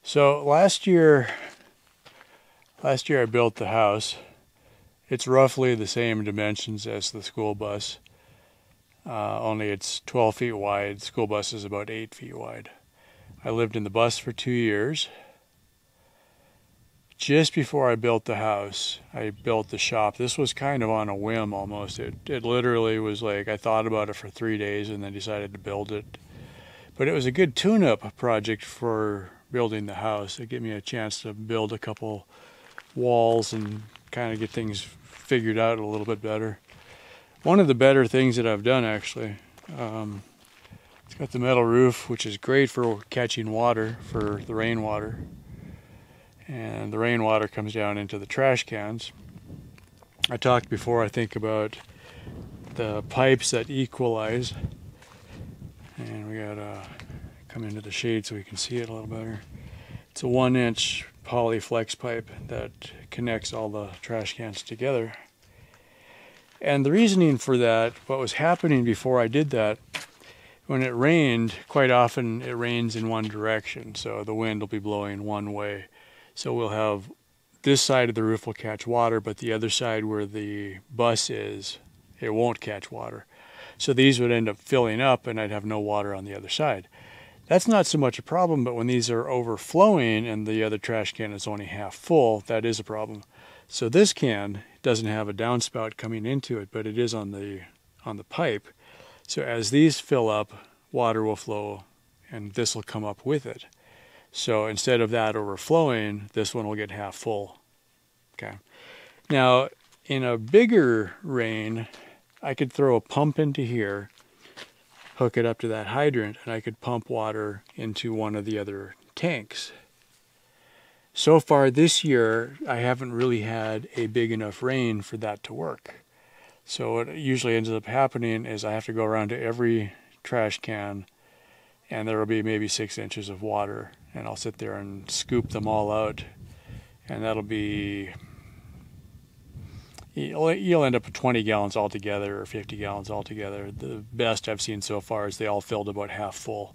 So last year I built the house. It's roughly the same dimensions as the school bus, only it's 12 feet wide. The school bus is about 8 feet wide. I lived in the bus for 2 years. Just before I built the house, I built the shop. This was kind of on a whim almost. It literally was like I thought about it for 3 days and then decided to build it. But it was a good tune-up project for building the house. It gave me a chance to build a couple walls and kind of get things figured out a little bit better. One of the better things that I've done, actually, it's got the metal roof, which is great for catching water, for the rainwater. And the rainwater comes down into the trash cans. I talked before, I think, about the pipes that equalize. And we gotta come into the shade so we can see it a little better. It's a 1-inch polyflex pipe that connects all the trash cans together. And the reasoning for that, what was happening before I did that, when it rained, quite often it rains in one direction, so the wind will be blowing one way. So we'll have this side of the roof will catch water, but the other side where the bus is, it won't catch water. So these would end up filling up and I'd have no water on the other side. That's not so much a problem, but when these are overflowing and the other trash can is only half full, that is a problem. So this can doesn't have a downspout coming into it, but it is on the pipe. So as these fill up, water will flow and this will come up with it. So instead of that overflowing, this one will get half full. Okay. Now, in a bigger rain, I could throw a pump into here, hook it up to that hydrant, and I could pump water into one of the other tanks. So far this year, I haven't really had a big enough rain for that to work. So what usually ends up happening is I have to go around to every trash can, and there will be maybe 6 inches of water, and I'll sit there and scoop them all out, and that'll be, you'll end up with 20 gallons altogether or 50 gallons altogether. The best I've seen so far is they all filled about half full.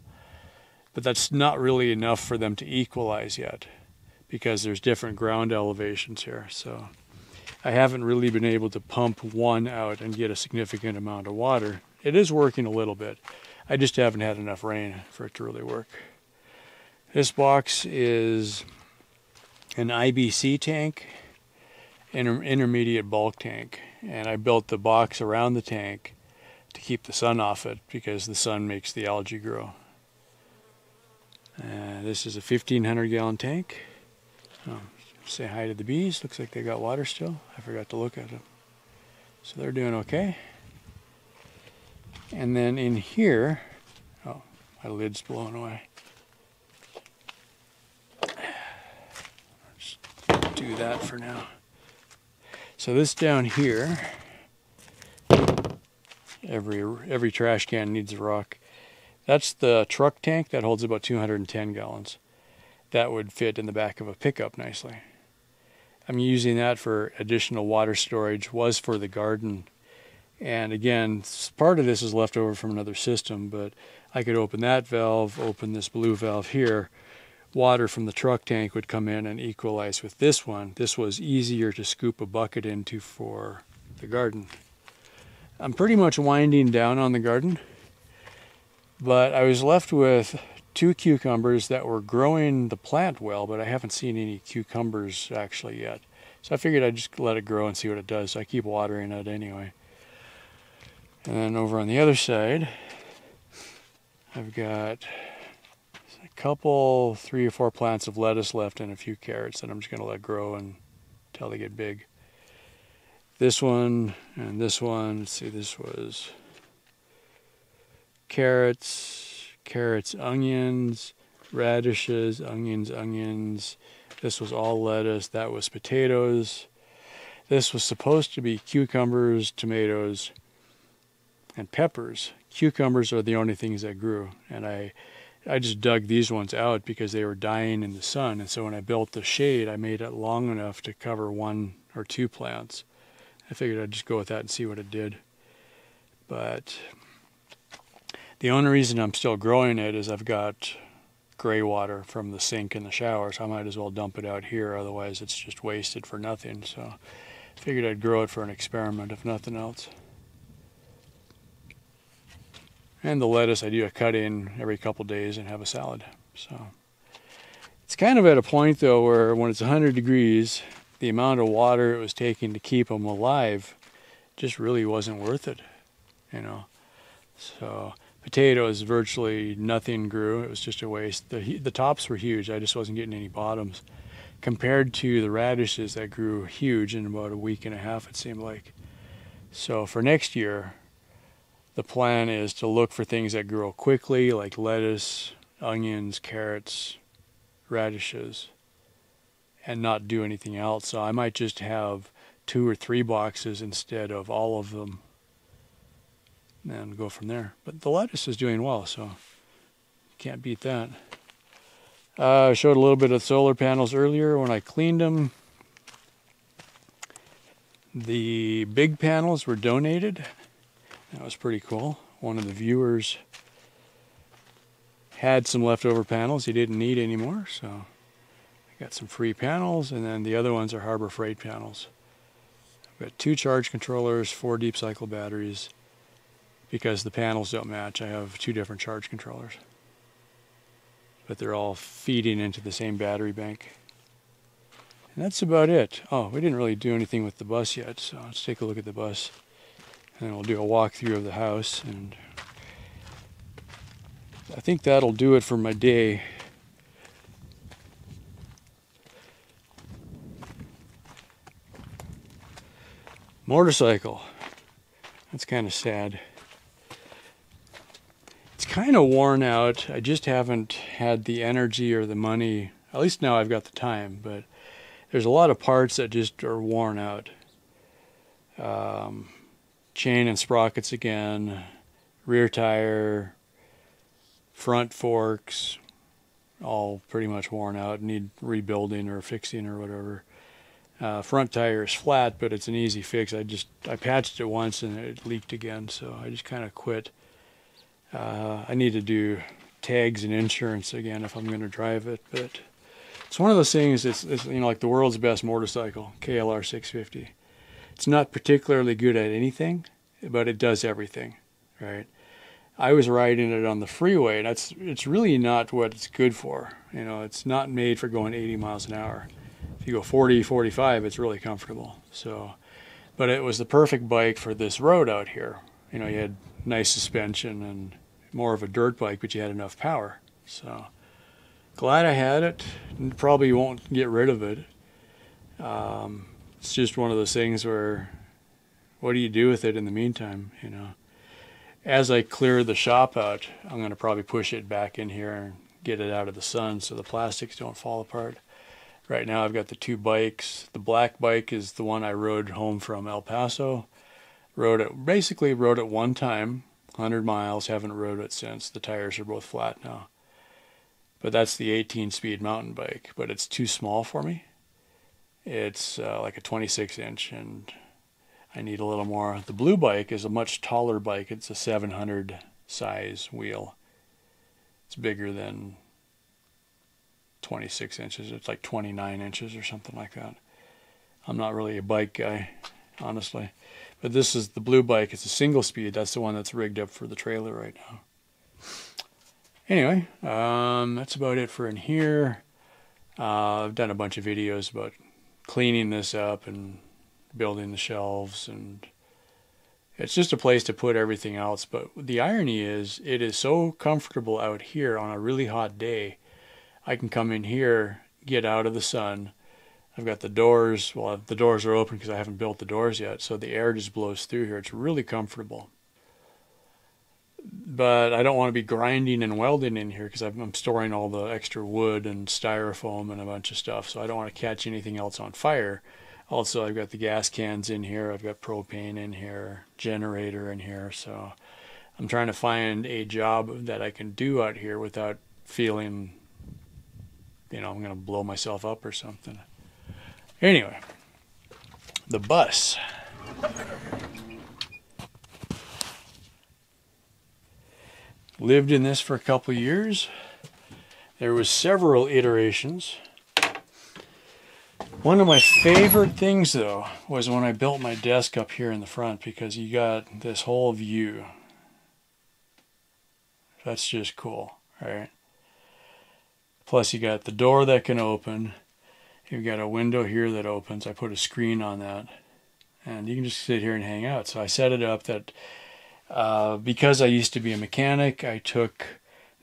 But that's not really enough for them to equalize yet because there's different ground elevations here. So I haven't really been able to pump one out and get a significant amount of water. It is working a little bit. I just haven't had enough rain for it to really work. This box is an IBC tank, intermediate bulk tank, and I built the box around the tank to keep the sun off it because the sun makes the algae grow. This is a 1,500 gallon tank. Oh, say hi to the bees. Looks like they got water still. I forgot to look at them. So they're doing okay. And then in here, oh, my lid's blown away. Just do that for now. So this down here, every trash can needs a rock. That's the truck tank that holds about 210 gallons. That would fit in the back of a pickup nicely. I'm using that for additional water storage, was for the garden. And again, part of this is left over from another system, but I could open that valve, open this blue valve here. Water from the truck tank would come in and equalize with this one. This was easier to scoop a bucket into for the garden. I'm pretty much winding down on the garden, but I was left with 2 cucumbers that were growing the plant well, but I haven't seen any cucumbers actually yet. So I figured I'd just let it grow and see what it does. So I keep watering it anyway. And then over on the other side, I've got a couple, 3 or 4 plants of lettuce left and a few carrots that I'm just going to let grow until they get big. This one and this one, let's see, this was carrots, onions, radishes, onions. This was all lettuce. That was potatoes. This was supposed to be cucumbers, tomatoes, and peppers. Cucumbers are the only things that grew, and I just dug these ones out because they were dying in the sun, and so when I built the shade, I made it long enough to cover 1 or 2 plants. I figured I'd just go with that and see what it did. But the only reason I'm still growing it is I've got gray water from the sink in the shower, so I might as well dump it out here, otherwise it's just wasted for nothing. So I figured I'd grow it for an experiment, if nothing else. And the lettuce, I do a cut in every couple days and have a salad. So it's kind of at a point though where when it's 100 degrees, the amount of water it was taking to keep them alive just really wasn't worth it, you know. So potatoes, virtually nothing grew. It was just a waste. The tops were huge. I just wasn't getting any bottoms compared to the radishes that grew huge in about a week and a half, it seemed like. So for next year, the plan is to look for things that grow quickly, like lettuce, onions, carrots, radishes, and not do anything else. So I might just have 2 or 3 boxes instead of all of them and go from there. But the lettuce is doing well, so can't beat that. I showed a little bit of solar panels earlier when I cleaned them. The big panels were donated. That was pretty cool. One of the viewers had some leftover panels he didn't need anymore, so I got some free panels, and then the other ones are Harbor Freight panels. I've got 2 charge controllers, 4 deep cycle batteries. Because the panels don't match, I have 2 different charge controllers. But they're all feeding into the same battery bank. And that's about it. Oh, we didn't really do anything with the bus yet, so let's take a look at the bus. And then we'll do a walkthrough of the house, and I think that'll do it for my day. Motorcycle. That's kind of sad. It's kind of worn out. I just haven't had the energy or the money. At least now I've got the time, but there's a lot of parts that just are worn out. Chain and sprockets again, rear tire, front forks, all pretty much worn out, need rebuilding or fixing or whatever. Front tire is flat, but it's an easy fix. I patched it once and it leaked again, so I just kind of quit. I need to do tags and insurance again if I'm going to drive it, but it's one of those things. It's you know, like the world's best motorcycle, KLR 650. It's not particularly good at anything, but it does everything, right? I was riding it on the freeway, and it's really not what it's good for. You know, it's not made for going 80 miles an hour. If you go 40, 45, it's really comfortable. So, but it was the perfect bike for this road out here. You know, you had nice suspension and more of a dirt bike, but you had enough power. So glad I had it. Probably won't get rid of it. It's just one of those things where, what do you do with it in the meantime? You know, as I clear the shop out, I'm going to probably push it back in here and get it out of the sun so the plastics don't fall apart. Right now I've got the 2 bikes. The black bike is the one I rode home from El Paso. Basically rode it one time, 100 miles, haven't rode it since. The tires are both flat now. But that's the 18-speed mountain bike, but it's too small for me. It's like a 26-inch, and I need a little more. The blue bike is a much taller bike. It's a 700 size wheel. It's bigger than 26 inches. It's like 29 inches or something like that. I'm not really a bike guy, honestly. But this is the blue bike. It's a single speed. That's the one that's rigged up for the trailer right now. Anyway, that's about it for in here. I've done a bunch of videos about cleaning this up and building the shelves, and it's just a place to put everything else. But the irony is, it is so comfortable out here on a really hot day. I can come in here, get out of the sun. I've got the doors. Well, the doors are open because I haven't built the doors yet, so the air just blows through here. It's really comfortable. But I don't want to be grinding and welding in here because I'm storing all the extra wood and styrofoam and a bunch of stuff, so I don't want to catch anything else on fire. Also, I've got the gas cans in here. I've got propane in here, generator in here, so I'm trying to find a job that I can do out here without feeling, you know, I'm going to blow myself up or something. Anyway, the bus. Lived in this for a couple years. There was several iterations. One of my favorite things, though, was when I built my desk up here in the front, because you got this whole view. That's just cool, right? Plus you got the door that can open. You've got a window here that opens. I put a screen on that. And you can just sit here and hang out. So I set it up that because I used to be a mechanic, I took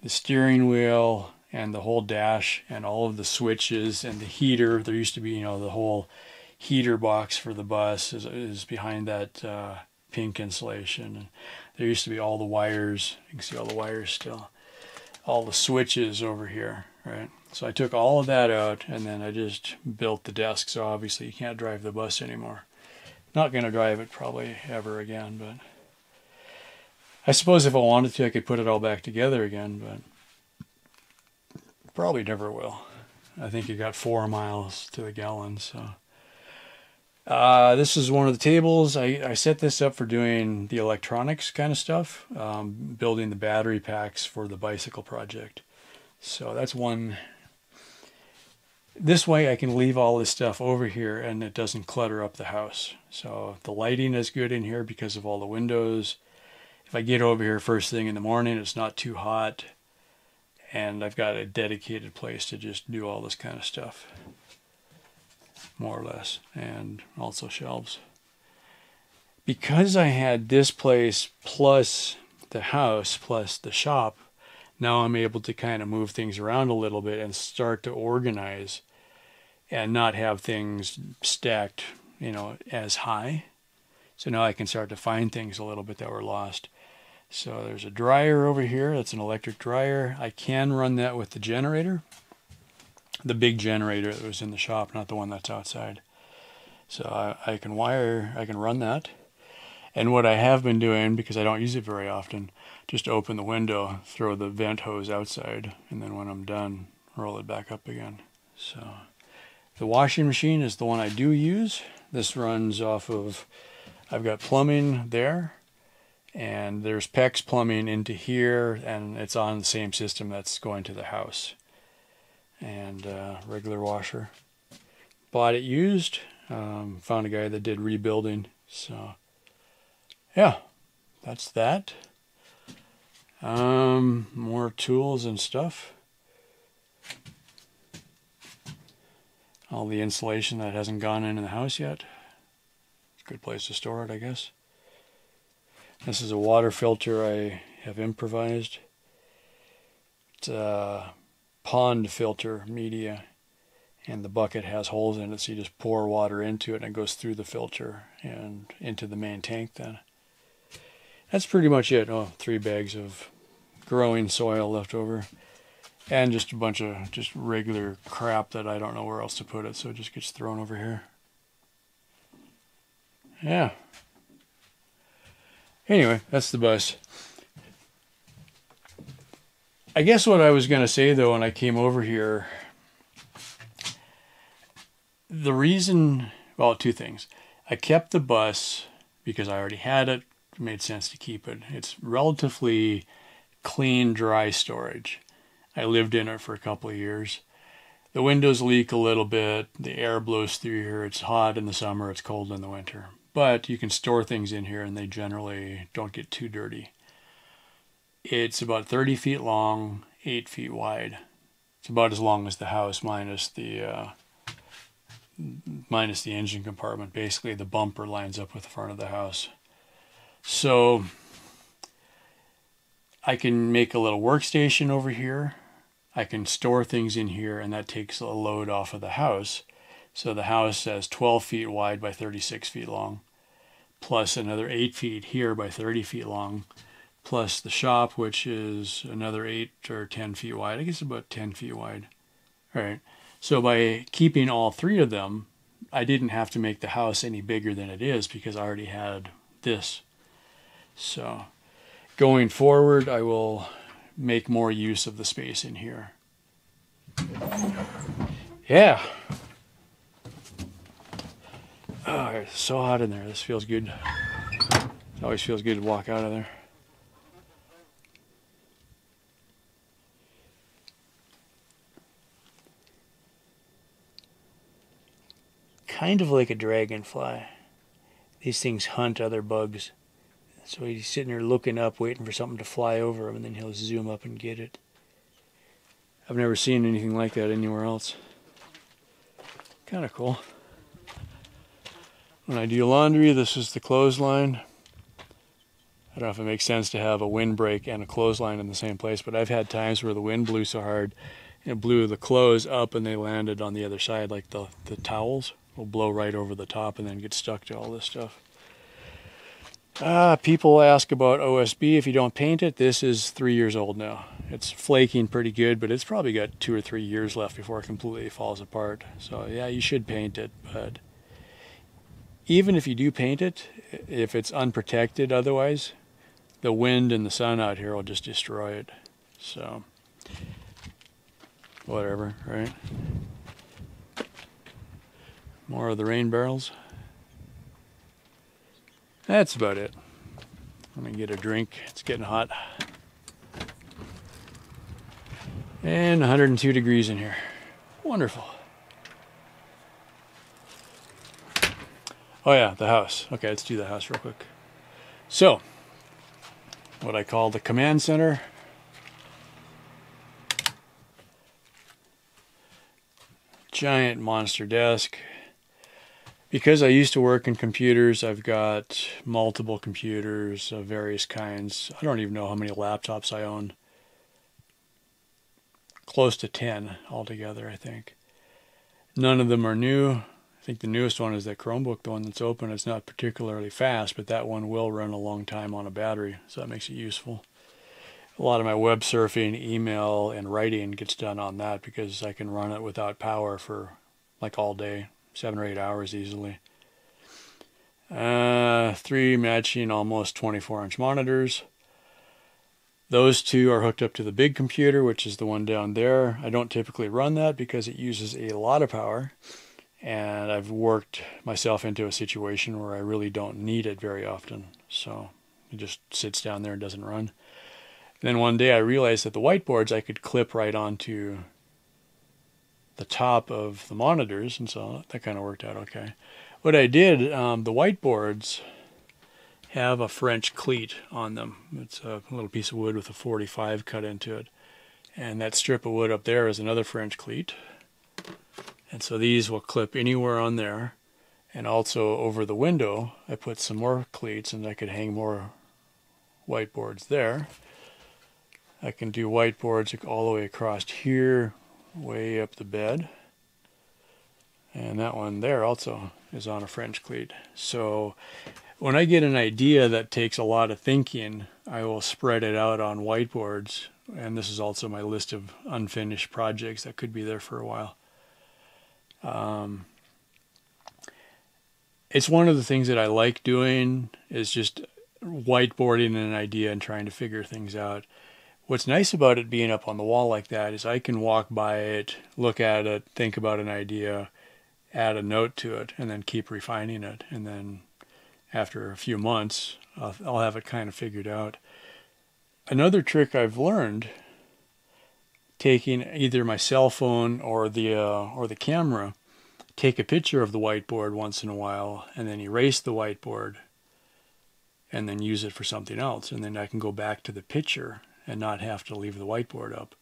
the steering wheel and the whole dash and all of the switches and the heater. There used to be, you know, the whole heater box for the bus is behind that pink insulation. And there used to be all the wires. You can see all the wires still. All the switches over here, right? So I took all of that out, and then I just built the desk. So obviously you can't drive the bus anymore. Not going to drive it probably ever again, but I suppose if I wanted to, I could put it all back together again, but probably never will. I think it got 4 miles to the gallon, so. This is one of the tables. I set this up for doing the electronics kind of stuff, building the battery packs for the bicycle project. So that's one. This way I can leave all this stuff over here and it doesn't clutter up the house. So the lighting is good in here because of all the windows. If I get over here first thing in the morning, it's not too hot. And I've got a dedicated place to just do all this kind of stuff. More or less. And also shelves. Because I had this place plus the house plus the shop, now I'm able to kind of move things around a little bit and start to organize and not have things stacked, you know, as high. So now I can start to find things a little bit that were lost. So there's a dryer over here. That's an electric dryer. I can run that with the generator. The big generator that was in the shop, not the one that's outside. So I can run that. And what I have been doing, because I don't use it very often, just open the window, throw the vent hose outside, and then when I'm done, roll it back up again. So the washing machine is the one I do use. This runs off of, I've got plumbing there, and there's PEX plumbing into here, and it's on the same system that's going to the house. And regular washer. Bought it used. Found a guy that did rebuilding. So yeah, that's that. More tools and stuff. All the insulation that hasn't gone in the house yet. It's a good place to store it, I guess. This is a water filter I have improvised. It's a pond filter media, and the bucket has holes in it, so you just pour water into it and it goes through the filter and into the main tank then. That's pretty much it. Oh, 3 bags of growing soil left over. And just a bunch of just regular crap that I don't know where else to put it, so it just gets thrown over here. Yeah. Anyway, that's the bus. I guess what I was going to say, though, when I came over here, the reason, well, 2 things. I kept the bus because I already had it. It made sense to keep it. It's relatively clean, dry storage. I lived in it for a couple of years. The windows leak a little bit. The air blows through here. It's hot in the summer. It's cold in the winter. But you can store things in here and they generally don't get too dirty. It's about 30 feet long, 8 feet wide. It's about as long as the house minus the engine compartment. Basically, the bumper lines up with the front of the house. So I can make a little workstation over here. I can store things in here, and that takes a load off of the house. So the house is 12 feet wide by 36 feet long, plus another 8 feet here by 30 feet long, plus the shop, which is another 8 or 10 feet wide. I guess about 10 feet wide. All right. So by keeping all 3 of them, I didn't have to make the house any bigger than it is because I already had this. So going forward, I will make more use of the space in here. Yeah. Oh, it's so hot in there. This feels good. It always feels good to walk out of there. kind of like a dragonfly. These things hunt other bugs. So he's sitting there looking up, waiting for something to fly over him, and then he'll zoom up and get it. I've never seen anything like that anywhere else. Kind of cool. When I do laundry, this is the clothesline. I don't know if it makes sense to have a windbreak and a clothesline in the same place, but I've had times where the wind blew so hard, it blew the clothes up and they landed on the other side, like the towels will blow right over the top and then get stuck to all this stuff. People ask about OSB if you don't paint it. This is 3 years old now. It's flaking pretty good, but it's probably got 2 or 3 years left before it completely falls apart. So yeah, you should paint it, but even if you do paint it, if it's unprotected otherwise, the wind and the sun out here will just destroy it. So whatever, right? More of the rain barrels. That's about it. Let me get a drink. It's getting hot. And 102 degrees in here. Wonderful. Oh yeah, the house. Okay, let's do the house real quick. So, what I call the command center. Giant monster desk. Because I used to work in computers, I've got multiple computers of various kinds. I don't even know how many laptops I own. Close to 10 altogether, I think. None of them are new. I think the newest one is that Chromebook, the one that's open. It's not particularly fast, but that one will run a long time on a battery, so that makes it useful. A lot of my web surfing, email, and writing gets done on that because I can run it without power for like all day. 7 or 8 hours easily. 3 matching almost 24-inch monitors. Those 2 are hooked up to the big computer, which is the one down there. I don't typically run that because it uses a lot of power, and I've worked myself into a situation where I really don't need it very often, so it just sits down there and doesn't run. And then one day I realized that the whiteboards I could clip right onto the top of the monitors, and so that kind of worked out okay. What I did, the whiteboards have a French cleat on them. It's a little piece of wood with a 45 cut into it, and that strip of wood up there is another French cleat, and so these will clip anywhere on there. And also over the window I put some more cleats, and I could hang more whiteboards there. I can do whiteboards all the way across here, way up the bed, and that one there also is on a French cleat. So when I get an idea that takes a lot of thinking, I will spread it out on whiteboards, and this is also my list of unfinished projects that could be there for a while. It's one of the things that I like doing, is just whiteboarding an idea and trying to figure things out. What's nice about it being up on the wall like that is I can walk by it, look at it, think about an idea, add a note to it, and then keep refining it. And then after a few months, I'll have it kind of figured out. Another trick I've learned, taking either my cell phone or the camera, take a picture of the whiteboard once in a while, and then erase the whiteboard, and then use it for something else. And then I can go back to the picture and not have to leave the whiteboard up.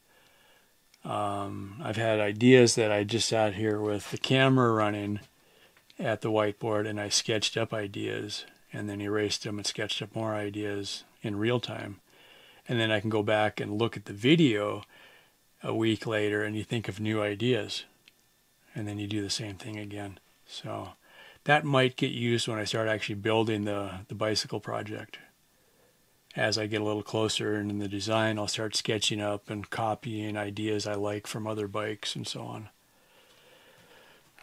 I've had ideas that I just sat here with the camera running at the whiteboard, and I sketched up ideas and then erased them and sketched up more ideas in real time. And then I can go back and look at the video a week later, and you think of new ideas, and then you do the same thing again. So that might get used when I start actually building the bicycle project. As I get a little closer in the design, I'll start sketching up and copying ideas I like from other bikes and so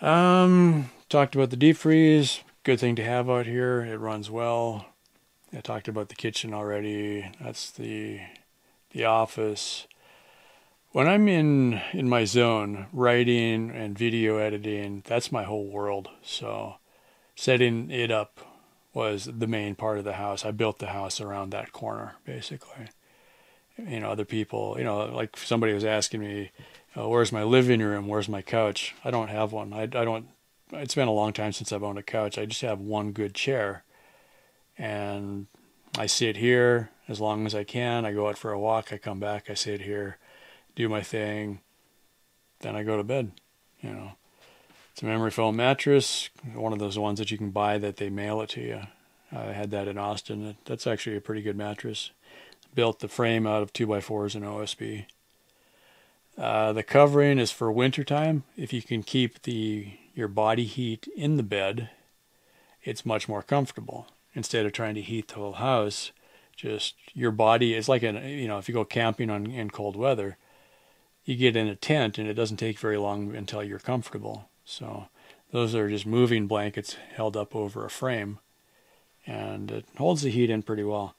on. Talked about the deep freeze. Good thing to have out here. It runs well. I talked about the kitchen already. That's the office. When I'm in my zone, writing and video editing, that's my whole world. So setting it up was the main part of the house. I built the house around that corner, basically. You know, other people, you know, like somebody was asking me, where's my living room? Where's my couch? I don't have one. I don't it's been a long time since I've owned a couch. I just have one good chair, and I sit here as long as I can. I go out for a walk. I come back. I sit here, do my thing. Then I go to bed. You know, it's a memory foam mattress, one of those ones that you can buy that they mail it to you. I had that in Austin. That's actually a pretty good mattress. Built the frame out of 2x4s and OSB. The covering is for wintertime. If you can keep your body heat in the bed, it's much more comfortable. Instead of trying to heat the whole house, just your body is like if you go camping in cold weather, you get in a tent and it doesn't take very long until you're comfortable. So those are just moving blankets held up over a frame, and it holds the heat in pretty well.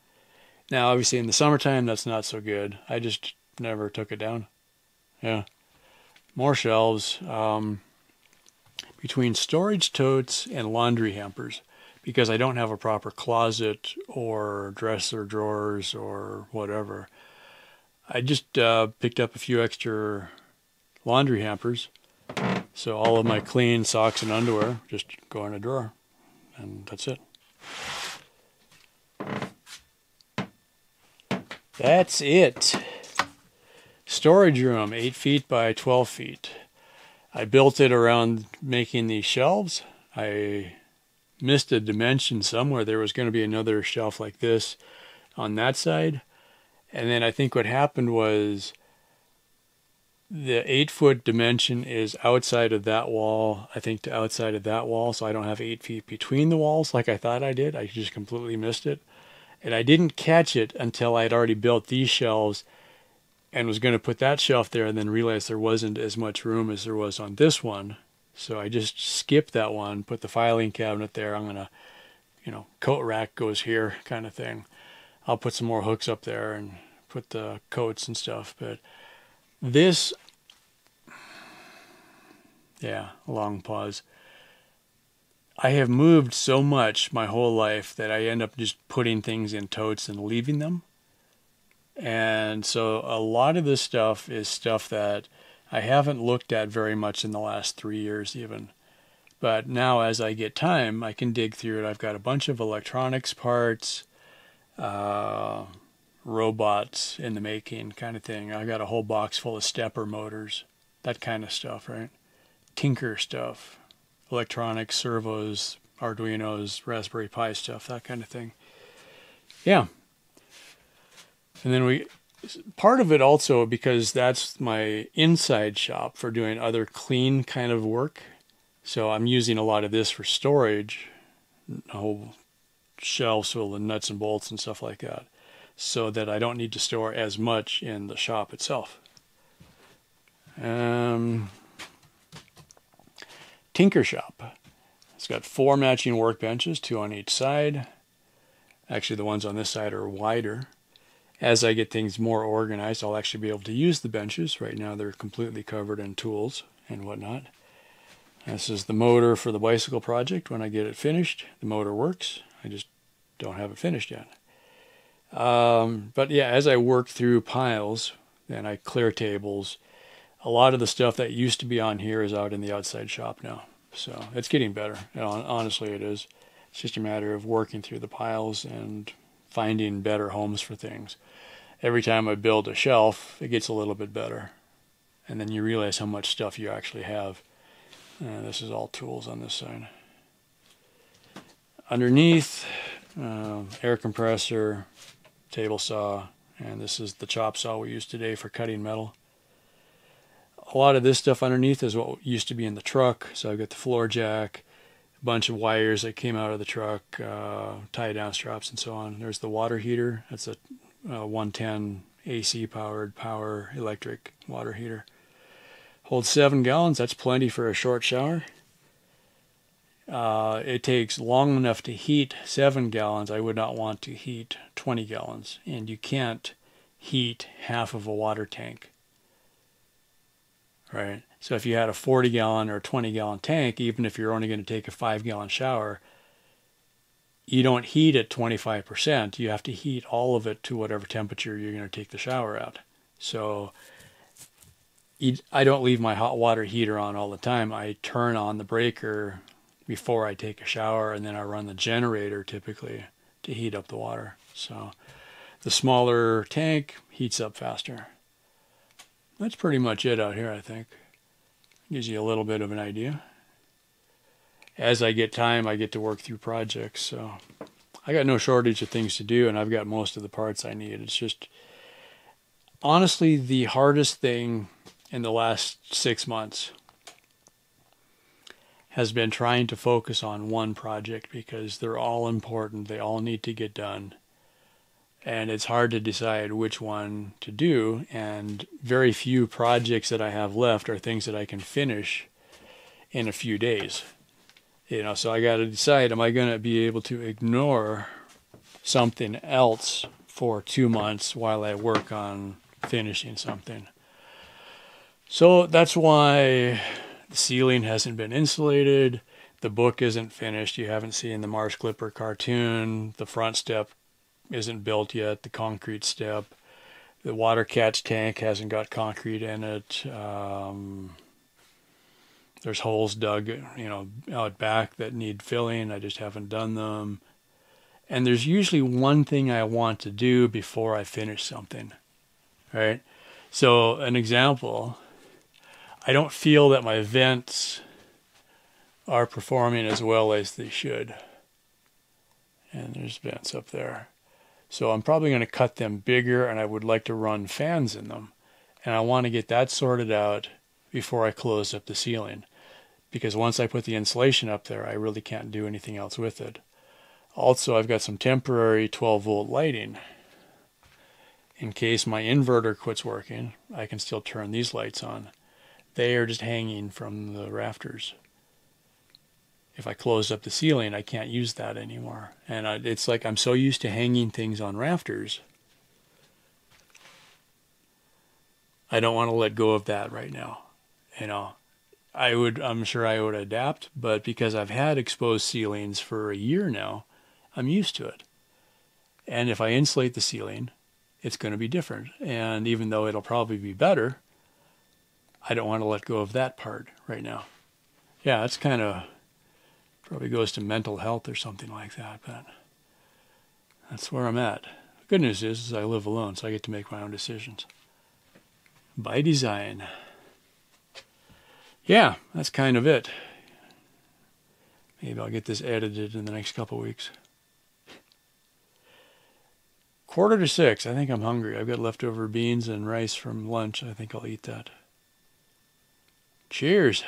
Now, obviously in the summertime, that's not so good. I just never took it down. Yeah. More shelves. Between storage totes and laundry hampers, because I don't have a proper closet or dresser drawers or whatever, I just picked up a few extra laundry hampers. So all of my clean socks and underwear just go in a drawer, and that's it. That's it. Storage room, 8 feet by 12 feet. I built it around making these shelves. I missed a dimension somewhere. There was going to be another shelf like this on that side. And then I think what happened was the 8-foot dimension is outside of that wall, I think to outside of that wall. So I don't have 8 feet between the walls like I thought I did. I just completely missed it. And I didn't catch it until I had already built these shelves and was going to put that shelf there, and then realized there wasn't as much room as there was on this one. So I just skipped that one, put the filing cabinet there. I'm going to, coat rack goes here kind of thing. I'll put some more hooks up there and put the coats and stuff. But this, yeah, long pause. I have moved so much my whole life that I end up just putting things in totes and leaving them. And so a lot of this stuff is stuff that I haven't looked at very much in the last 3 years even. But now as I get time, I can dig through it. I've got a bunch of electronics parts, robots in the making kind of thing. I got a whole box full of stepper motors, that kind of stuff, right? Tinker stuff, electronics, servos, Arduinos, Raspberry Pi stuff, that kind of thing. Yeah. And then part of it also, because that's my inside shop for doing other clean kind of work. So I'm using a lot of this for storage, a whole shelves full of nuts and bolts and stuff like that, so that I don't need to store as much in the shop itself. Tinker shop. It's got 4 matching workbenches, 2 on each side. Actually, the ones on this side are wider. As I get things more organized, I'll actually be able to use the benches. Right now they're completely covered in tools and whatnot. This is the motor for the bicycle project. When I get it finished, the motor works. I just don't have it finished yet. But yeah, as I work through piles, and I clear tables, a lot of the stuff that used to be on here is out in the outside shop now. So it's getting better. Honestly, it is. It's just a matter of working through the piles and finding better homes for things. Every time I build a shelf, it gets a little bit better. And then you realize how much stuff you actually have. This is all tools on this side. Underneath, air compressor, table saw, and this is the chop saw we use today for cutting metal. A lot of this stuff underneath is what used to be in the truck. So I've got the floor jack, a bunch of wires that came out of the truck, tie down straps and so on. There's the water heater. That's a 110 AC powered power electric water heater. Holds 7 gallons. That's plenty for a short shower. It takes long enough to heat 7 gallons. I would not want to heat 20 gallons. And you can't heat half of a water tank. Right? So if you had a 40 gallon or 20 gallon tank, even if you're only going to take a 5 gallon shower, you don't heat at 25%. You have to heat all of it to whatever temperature you're going to take the shower at. So I don't leave my hot water heater on all the time. I turn on the breaker before I take a shower, and then I run the generator typically to heat up the water. So the smaller tank heats up faster. That's pretty much it out here, I think. Gives you a little bit of an idea. As I get time, I get to work through projects. So I got no shortage of things to do, and I've got most of the parts I need. It's just, honestly, the hardest thing in the last 6 months has been trying to focus on one project, because they're all important. They all need to get done. And it's hard to decide which one to do. And very few projects that I have left are things that I can finish in a few days. So I got to decide, am I going to be able to ignore something else for 2 months while I work on finishing something? So that's why the ceiling hasn't been insulated. The book isn't finished. You haven't seen the Marsh Clipper cartoon. The front step isn't built yet, the concrete step. The water catch tank hasn't got concrete in it. There's holes dug, out back that need filling. I just haven't done them. And there's usually one thing I want to do before I finish something, right? So an example, I don't feel that my vents are performing as well as they should. And there's vents up there. So I'm probably going to cut them bigger, and I would like to run fans in them. And I want to get that sorted out before I close up the ceiling. Because once I put the insulation up there, I really can't do anything else with it. Also, I've got some temporary 12-volt lighting. In case my inverter quits working, I can still turn these lights on. They are just hanging from the rafters. If I close up the ceiling, I can't use that anymore. And it's like I'm so used to hanging things on rafters. I don't want to let go of that right now. I'm sure I would adapt, but because I've had exposed ceilings for a year now, I'm used to it. And if I insulate the ceiling, it's going to be different. And even though it'll probably be better, I don't want to let go of that part right now. Yeah, it's kind of probably goes to mental health or something like that, but that's where I'm at. The good news is I live alone, so I get to make my own decisions. By design. Yeah, that's kind of it. Maybe I'll get this edited in the next couple weeks. 5:45. I think I'm hungry. I've got leftover beans and rice from lunch. I think I'll eat that. Cheers.